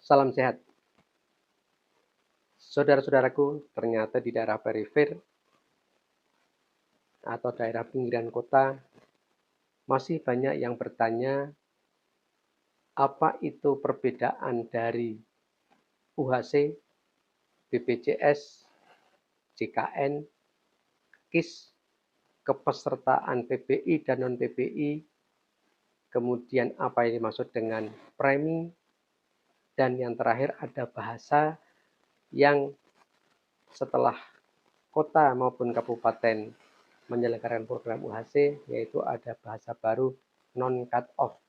Salam sehat. Saudara-saudaraku, ternyata di daerah perifer atau daerah pinggiran kota masih banyak yang bertanya apa itu perbedaan dari UHC, BPJS, JKN, KIS, kepesertaan PBI dan non-PBI, kemudian apa yang dimaksud dengan premi, dan yang terakhir ada bahasa yang setelah kota maupun kabupaten menyelenggarakan program UHC, yaitu ada bahasa baru non-cut off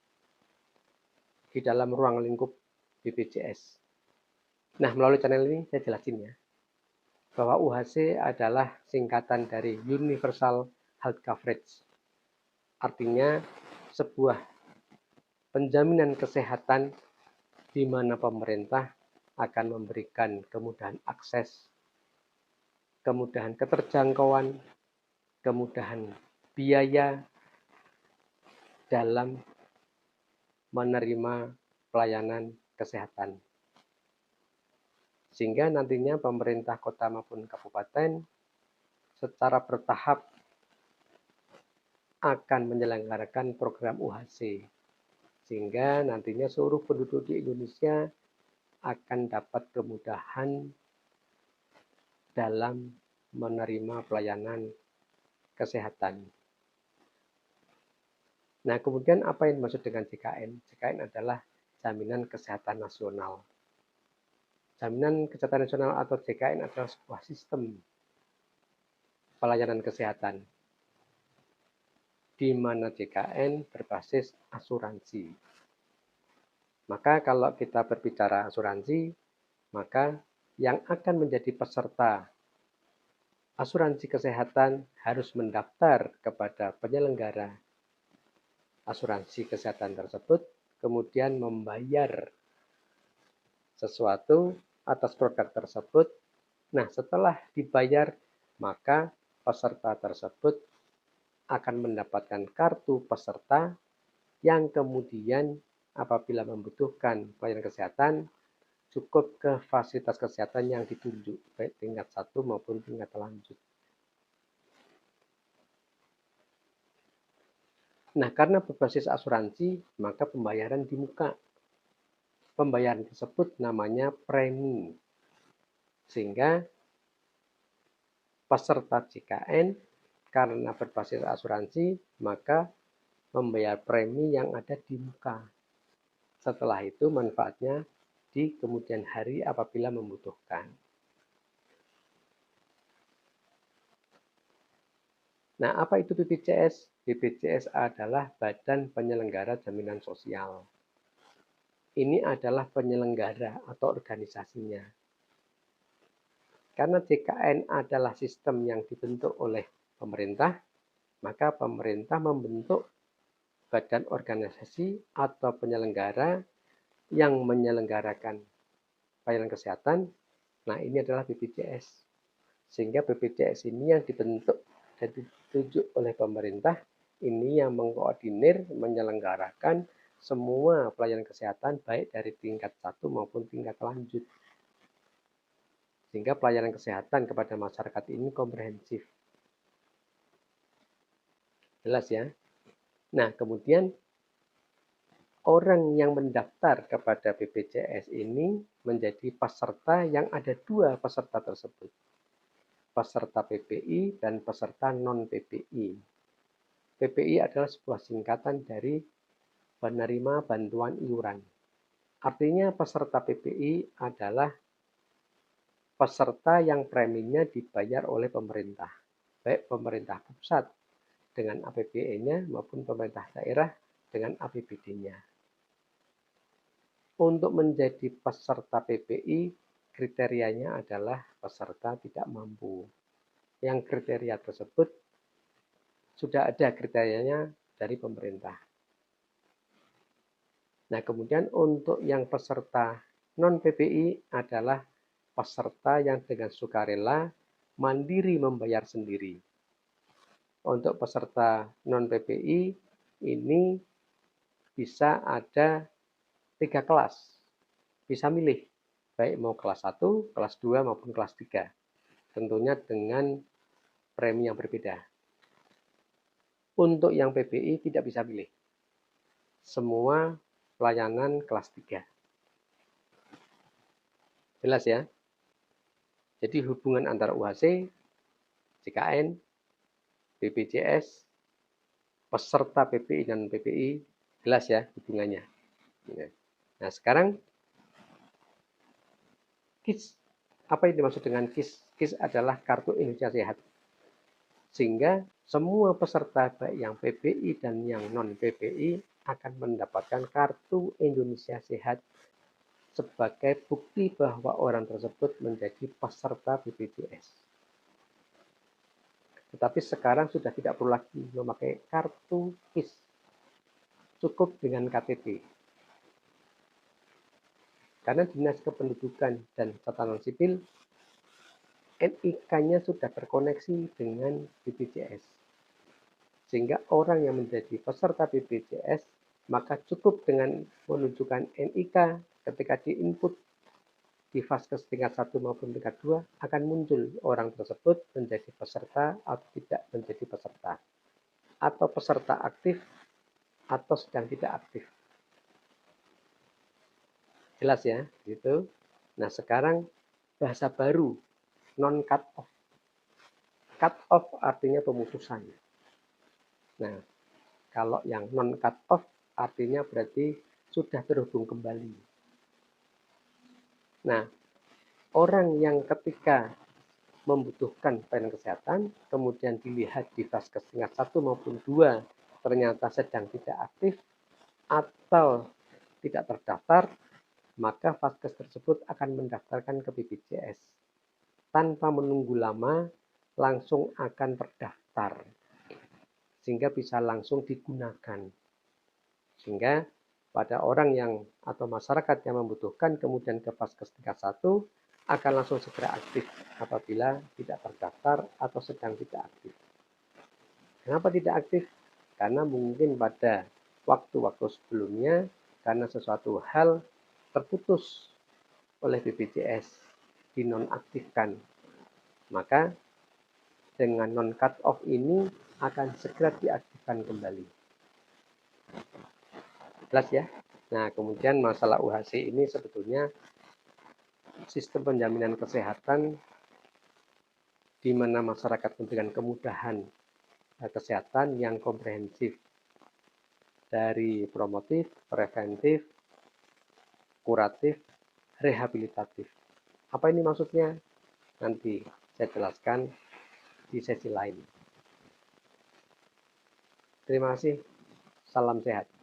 di dalam ruang lingkup BPJS. Nah, melalui channel ini saya jelasin ya, bahwa UHC adalah singkatan dari Universal Health Coverage. Artinya sebuah penjaminan kesehatan di mana pemerintah akan memberikan kemudahan akses, kemudahan keterjangkauan, kemudahan biaya dalam menerima pelayanan kesehatan. Sehingga nantinya pemerintah kota maupun kabupaten secara bertahap akan menyelenggarakan program UHC. Sehingga nantinya seluruh penduduk di Indonesia akan dapat kemudahan dalam menerima pelayanan kesehatan. Nah, kemudian apa yang dimaksud dengan JKN? JKN adalah Jaminan Kesehatan Nasional. Jaminan Kesehatan Nasional atau JKN adalah sebuah sistem pelayanan kesehatan di mana JKN berbasis asuransi. Maka kalau kita berbicara asuransi, maka yang akan menjadi peserta asuransi kesehatan harus mendaftar kepada penyelenggara asuransi kesehatan tersebut, kemudian membayar sesuatu atas produk tersebut. Nah, setelah dibayar, maka peserta tersebut akan mendapatkan kartu peserta yang kemudian apabila membutuhkan pelayanan kesehatan, cukup ke fasilitas kesehatan yang ditunjuk, baik tingkat 1 maupun tingkat lanjut. Nah, karena berbasis asuransi, maka pembayaran di muka. Pembayaran tersebut namanya premi. Sehingga peserta JKN karena berbasis asuransi, maka membayar premi yang ada di muka. Setelah itu manfaatnya di kemudian hari apabila membutuhkan. Nah, apa itu BPJS? BPJS adalah Badan Penyelenggara Jaminan Sosial. Ini adalah penyelenggara atau organisasinya. Karena JKN adalah sistem yang dibentuk oleh pemerintah, maka pemerintah membentuk badan organisasi atau penyelenggara yang menyelenggarakan pelayanan kesehatan. Nah, ini adalah BPJS. Sehingga BPJS ini yang dibentuk dan ditunjuk oleh pemerintah, ini yang mengkoordinir, menyelenggarakan semua pelayanan kesehatan baik dari tingkat 1 maupun tingkat lanjut. Sehingga pelayanan kesehatan kepada masyarakat ini komprehensif. Jelas ya? Nah, kemudian orang yang mendaftar kepada BPJS ini menjadi peserta yang ada 2 peserta tersebut. Peserta PPI dan peserta non-PPI. PPI adalah sebuah singkatan dari penerima bantuan iuran. Artinya peserta PPI adalah peserta yang preminya dibayar oleh pemerintah. Baik pemerintah pusat dengan APBN-nya maupun pemerintah daerah dengan APBD-nya. Untuk menjadi peserta PPI, kriterianya adalah peserta tidak mampu. Yang kriteria tersebut sudah ada kriterianya dari pemerintah. Nah, kemudian untuk yang peserta non-PPI adalah peserta yang dengan sukarela mandiri membayar sendiri. Untuk peserta non-PPI ini bisa ada 3 kelas. bisa milih, baik mau kelas 1, kelas 2, maupun kelas 3. Tentunya dengan premi yang berbeda. Untuk yang PBI tidak bisa pilih. Semua pelayanan kelas 3. Jelas ya? Jadi hubungan antara UHC, JKN, BPJS, peserta PPI dan PPI, jelas ya hubungannya. Nah sekarang KIS, apa yang dimaksud dengan KIS? KIS adalah Kartu Indonesia Sehat. Sehingga semua peserta baik yang PPI dan yang non PPI akan mendapatkan Kartu Indonesia Sehat sebagai bukti bahwa orang tersebut menjadi peserta BPJS. Tetapi sekarang sudah tidak perlu lagi memakai kartu KIS, cukup dengan KTP. Karena Dinas Kependudukan dan Catatan Sipil, NIK-nya sudah terkoneksi dengan BPJS. Sehingga orang yang menjadi peserta BPJS, maka cukup dengan menunjukkan NIK ketika diinput di Vaskes tingkat 1 maupun tingkat 2 akan muncul orang tersebut menjadi peserta atau tidak menjadi peserta. Atau peserta aktif atau sedang tidak aktif. Jelas ya, gitu. Nah, sekarang bahasa baru, non cut off. Cut off artinya pemutusan. Nah, kalau yang non cut off artinya berarti sudah terhubung kembali. Nah, orang yang ketika membutuhkan pelayanan kesehatan, kemudian dilihat di Vaskes tingkat 1 maupun 2 ternyata sedang tidak aktif atau tidak terdaftar, maka Vaskes tersebut akan mendaftarkan ke BPJS. Tanpa menunggu lama, langsung akan terdaftar. Sehingga bisa langsung digunakan. Sehingga pada orang yang atau masyarakat yang membutuhkan kemudian ke Vaskes tingkat 1 akan langsung segera aktif apabila tidak terdaftar atau sedang tidak aktif. Kenapa tidak aktif? Karena mungkin pada waktu-waktu sebelumnya karena sesuatu hal terputus oleh BPJS, dinonaktifkan. Maka dengan non cut off ini akan segera diaktifkan kembali. Jelas ya? Nah, kemudian masalah UHC ini sebetulnya sistem penjaminan kesehatan di mana masyarakat memberikan kemudahan kesehatan yang komprehensif dari promotif, preventif, kuratif, rehabilitatif. Apa ini maksudnya? Nanti saya jelaskan di sesi lain. Terima kasih. Salam sehat.